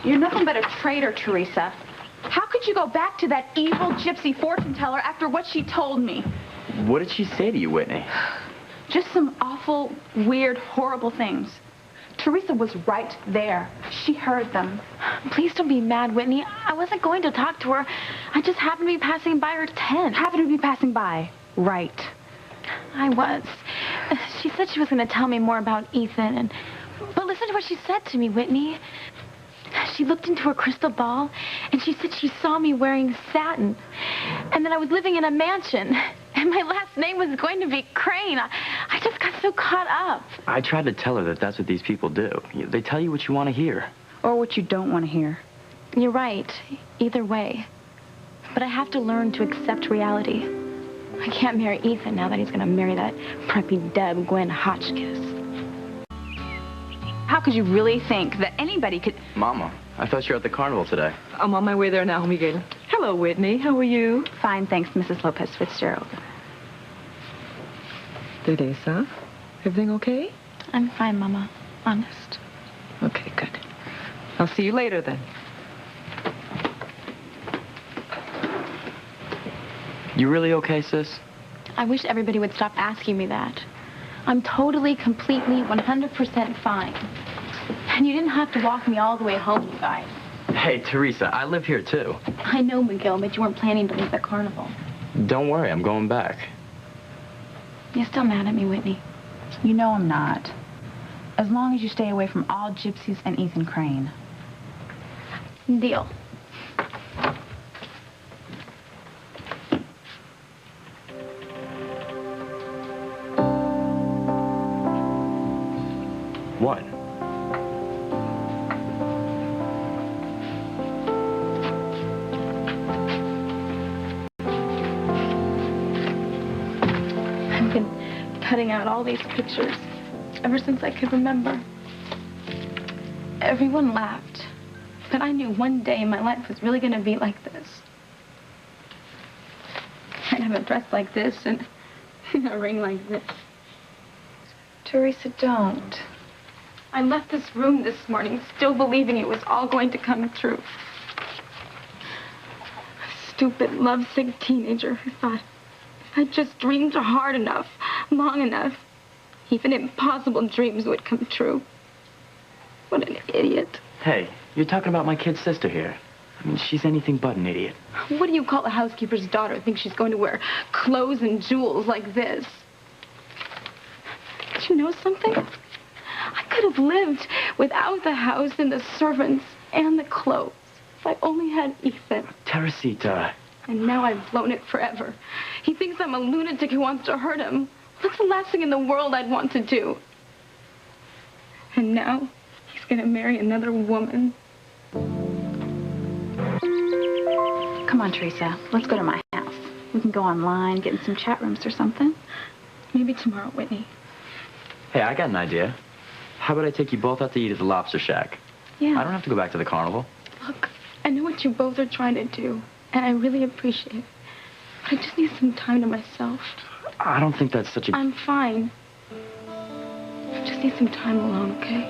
You're nothing but a traitor, Theresa. How could you go back to that evil gypsy fortune teller after what she told me? What did she say to you, Whitney? Just some awful, weird, horrible things. Theresa was right there. She heard them. Please don't be mad, Whitney. I wasn't going to talk to her. I just happened to be passing by her tent. Happened to be passing by. Right. I was. She said she was going to tell me more about Ethan, but listen to what she said to me, Whitney. She looked into her crystal ball, and she said she saw me wearing satin, and that I was living in a mansion, and my last name was going to be Crane. I just got so caught up. I tried to tell her that that's what these people do. They tell you what you want to hear. Or what you don't want to hear. You're right, either way. But I have to learn to accept reality. I can't marry Ethan now that he's going to marry that preppy Deb Gwen Hotchkiss. How could you really think that anybody could... Mama, I thought you were at the carnival today. I'm on my way there now, Miguel. Hello, Whitney. How are you? Fine, thanks, Mrs. Lopez Fitzgerald. Theresa, everything okay? I'm fine, Mama. Honest. Okay, good. I'll see you later, then. You really okay, sis? I wish everybody would stop asking me that. I'm totally, completely, 100% fine. And you didn't have to walk me all the way home, you guys. Hey, Theresa, I live here, too. I know, Miguel, but you weren't planning to leave the carnival. Don't worry, I'm going back. You're still mad at me, Whitney. You know I'm not. As long as you stay away from all gypsies and Ethan Crane. Deal. What? I've been cutting out all these pictures ever since I could remember. Everyone laughed, but I knew one day my life was really going to be like this. I'd have a dress like this and a ring like this. Theresa, don't. I left this room this morning still believing it was all going to come true. A stupid, lovesick teenager who thought if I just dreamed hard enough, long enough, even impossible dreams would come true. What an idiot. Hey, you're talking about my kid sister here. I mean, she's anything but an idiot. What do you call a housekeeper's daughter who thinks she's going to wear clothes and jewels like this? But you know something? I could have lived without the house and the servants and the clothes if I only had Ethan. Teresita. And now I've blown it forever. He thinks I'm a lunatic who wants to hurt him. That's the last thing in the world I'd want to do. And now he's going to marry another woman. Come on, Theresa. Let's go to my house. We can go online, get in some chat rooms or something. Maybe tomorrow, Whitney. Hey, I got an idea. How about I take you both out to eat at the Lobster Shack? Yeah. I don't have to go back to the carnival. Look, I know what you both are trying to do, and I really appreciate it. But I just need some time to myself. I don't think that's such a... I'm fine. I just need some time alone, okay?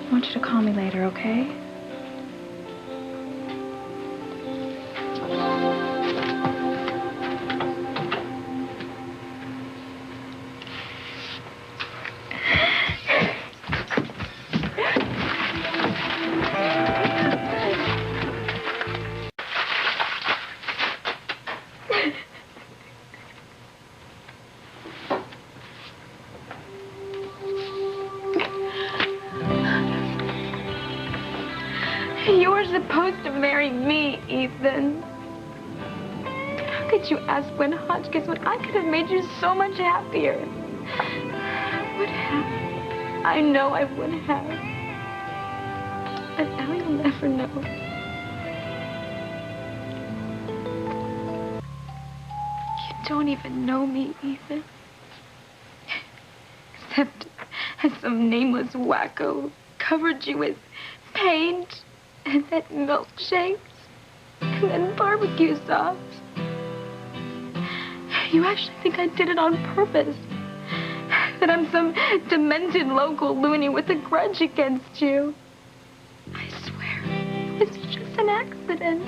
I want you to call me later, okay? You were supposed to marry me, Ethan. How could you ask Gwen Hotchkiss when I could have made you so much happier? I would have. I know I would have. But now you'll never know. You don't even know me, Ethan. Except as some nameless wacko who covered you with paint and then milkshakes and then barbecue sauce. You actually think I did it on purpose. that I'm some demented local loony with a grudge against you. I swear, it was just an accident.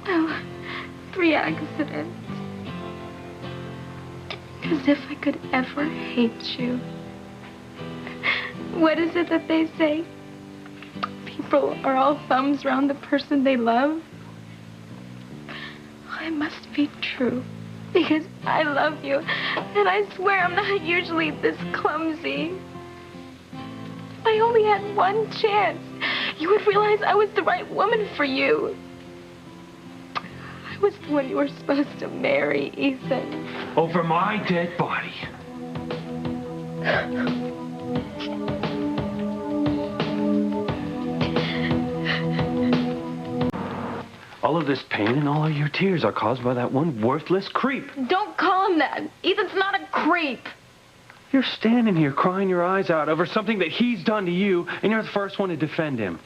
Well, 3 accidents. As if I could ever hate you. What is it that they say? People are all thumbs around the person they love. Well, it must be true. Because I love you. And I swear I'm not usually this clumsy. If I only had one chance, you would realize I was the right woman for you. I was the one you were supposed to marry, Ethan. Over my dead body. All of this pain and all of your tears are caused by that one worthless creep. Don't call him that. Ethan's not a creep. You're standing here crying your eyes out over something that he's done to you, and you're the first one to defend him.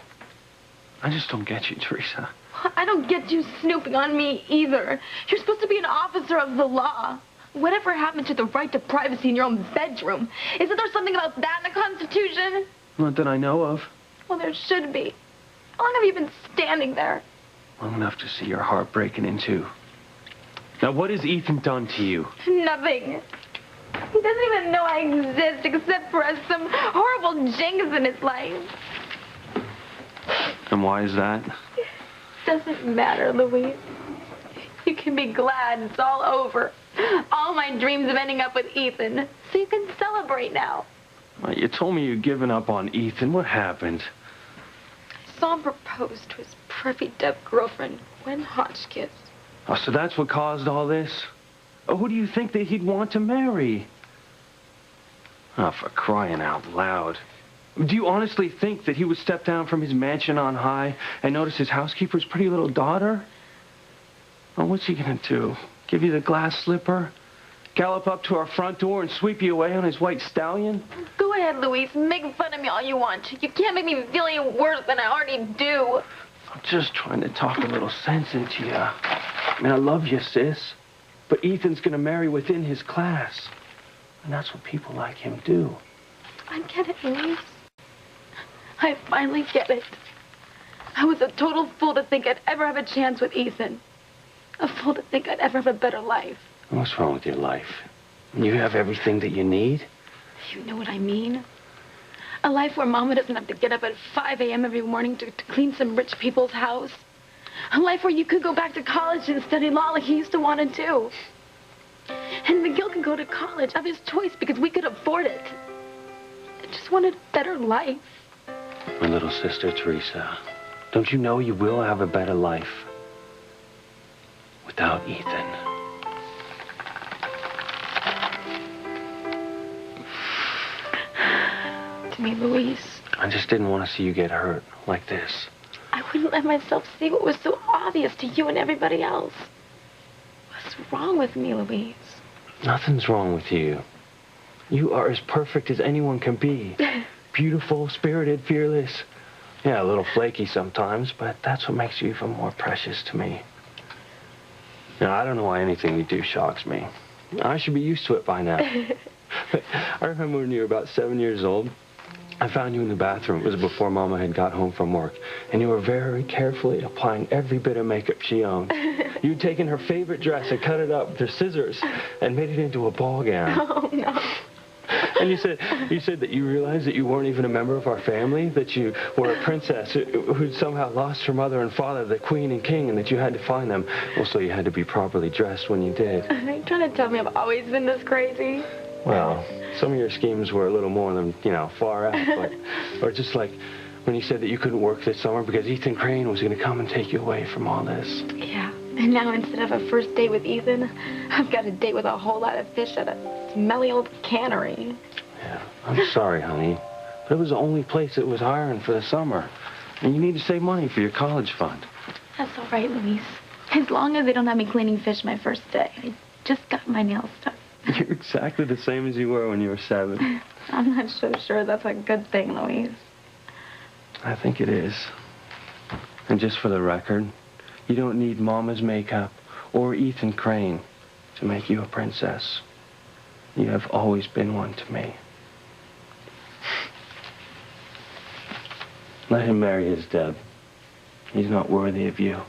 I just don't get you, Theresa. I don't get you snooping on me either. You're supposed to be an officer of the law. Whatever happened to the right to privacy in your own bedroom? Isn't there something about that in the Constitution? Not that I know of. Well, there should be. How long have you been standing there? Long enough to see your heart breaking in two. Now, what has Ethan done to you? Nothing. He doesn't even know I exist except for some horrible jinx in his life. And why is that? Doesn't matter, Louise. You can be glad it's all over. All my dreams of ending up with Ethan. So you can celebrate now. Well, you told me you'd given up on Ethan. What happened? I saw him propose to his preppy-dev girlfriend, Gwen Hotchkiss. Oh, so that's what caused all this? Oh, who do you think that he'd want to marry? Oh, for crying out loud. Do you honestly think that he would step down from his mansion on high and notice his housekeeper's pretty little daughter? Oh, what's he gonna do? Give you the glass slipper? Gallop up to our front door and sweep you away on his white stallion? Go ahead, Louise. Make fun of me all you want. You can't make me feel any worse than I already do. I'm just trying to talk a little sense into you. I mean, I love you, sis. But Ethan's gonna marry within his class. And that's what people like him do. I get it, Louise. I finally get it. I was a total fool to think I'd ever have a chance with Ethan. A fool to think I'd ever have a better life. What's wrong with your life? You have everything that you need? You know what I mean? A life where Mama doesn't have to get up at 5 a.m. every morning to clean some rich people's house. A life where you could go back to college and study law like he used to want to do. And Miguel could go to college of his choice because we could afford it. I just wanted a better life. My little sister, Theresa, don't you know you will have a better life without Ethan? To me, Louise, I just didn't want to see you get hurt like this. I wouldn't let myself see what was so obvious to you and everybody else. What's wrong with me, Louise? Nothing's wrong with you. You are as perfect as anyone can be. Beautiful, spirited, fearless. Yeah, a little flaky sometimes, but that's what makes you even more precious to me. Now, I don't know why anything you do shocks me. I should be used to it by now. I remember when you were about 7 years old, I found you in the bathroom. It was before Mama had got home from work. And you were very carefully applying every bit of makeup she owned. You'd taken her favorite dress and cut it up with her scissors and made it into a ball gown. Oh, no. And you said that you realized that you weren't even a member of our family, that you were a princess who'd somehow lost her mother and father, the queen and king, and that you had to find them. Well, so you had to be properly dressed when you did. Are you trying to tell me I've always been this crazy? Well, some of your schemes were a little more than, far out, but, or just like when you said that you couldn't work this summer because Ethan Crane was going to come and take you away from all this. Yeah, and now instead of a first date with Ethan, I've got a date with a whole lot of fish at a smelly old cannery. Yeah, I'm sorry, honey, but it was the only place that was hiring for the summer, and you need to save money for your college fund. That's all right, Louise. As long as they don't have me cleaning fish my first day. I just got my nails done. You're exactly the same as you were when you were 7. I'm not so sure that's a good thing, Louise. I think it is. And just for the record, you don't need Mama's makeup or Ethan Crane to make you a princess. You have always been one to me. Let him marry his Deb. He's not worthy of you.